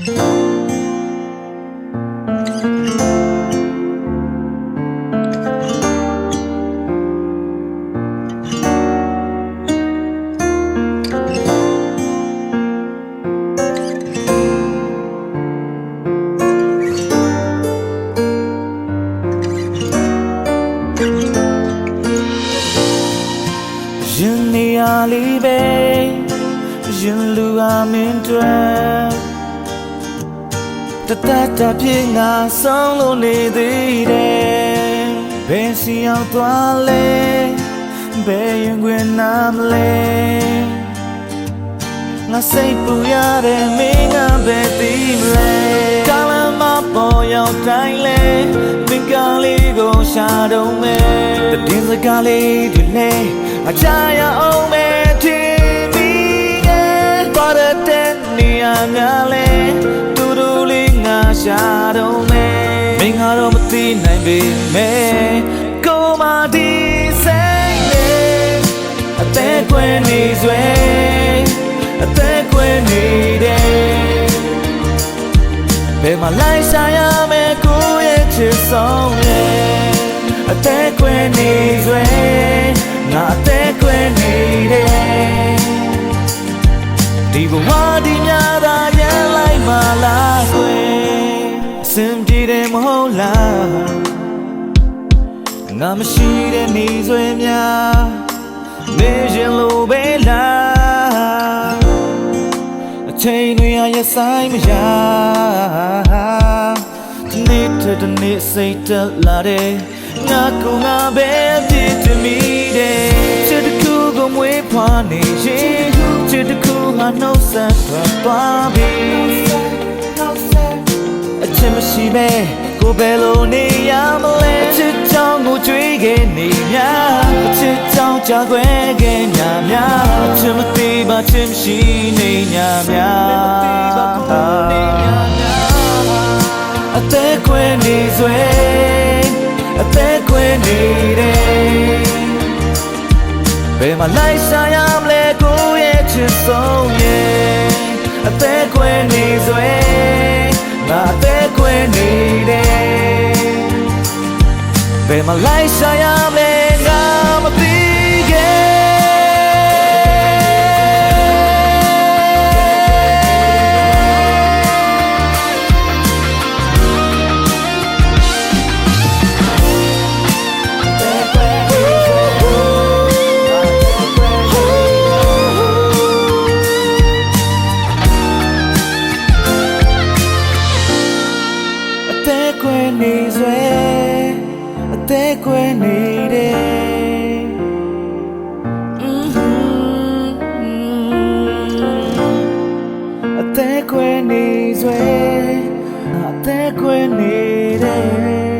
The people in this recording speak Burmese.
ရင်နေရလေးပဲရင်လူအမင်းတွေတတတာပြေငါဆုံးလို့နေသေးတယ်ဘယ်စီအောင်သွားလဲဘယ်ရင်ခွင်နာမလဲငါစိတ်ပူရတဲ့မင်းကပဲသိမလဲကာလမပေါ်ရောက်တိုင်းလဲမင်းကလေးကိုရှာတော့မယ်တည်င်းစကားလေးတွေလဲအချာရအောင်မဲ့ထင်မိရဲ့ပါရတဲ့နေရာများလဲတူတူလေးငါရှာတော့မယ်မင်းကတော့မသိနိုင်ပေမဲ့ကိုမဒီစိတ်နဲ့အသက်ကွယ်နေစွဲအသက်ကွယ်နေတယ်ဘယ်မှာလိုက်ရှာရမယ်ကိုရဲ့ချစ်ဆုံးရဲ့အသက်ကွယ်နေစွဲငါအသက်ကွယ်နေတယ်ဒီဘဝဒီညသာရန်လိုက်မှလားကွယ်အစင်ပြေတယ်မဟုတ်လားငါမရှိတဲ့နေစွဲများနေရင်လိုပဲလားအချိန်တွေရဆိုင်မရဒီနေ့တနေ့စိတ်တက်လာတယ်ငါကိုငါပဲပြည့်တမိတယ်ချစ်တစ်ခုကိုမွေးဖွားနေရင်ချစ်တစ်ခုဟာနှုတ်ဆက်ထွက်သွားပြီအချစ်မရှိပဲကိုဘယ်လိုနေရမလဲအချစ်ကြောင့်ကိုကြွေးခဲ့နေများအချစ်ကြောင့်ကြာခွဲခဲ့ညာများအချစ်မသိပါချစ်မရှိနေညာများအသက်ခွဲနေစွဲအသက်ကွယ်နေတယ်ဘယ်မှာလိုက်ရှာရမလဲကိုရဲ့ချစ်ဆုံးရဲ့အသက်ကွယ်နေစွဲငါအသက်ကွယ်နေတယ်ဘယ်မှာလိုက်ရှာရမလဲငါမသိခဲ့နေစွဲအသက်ကွယ်နေတယ်အသက်ကွယ်နေစွဲအသက်ကွယ်နေတယ်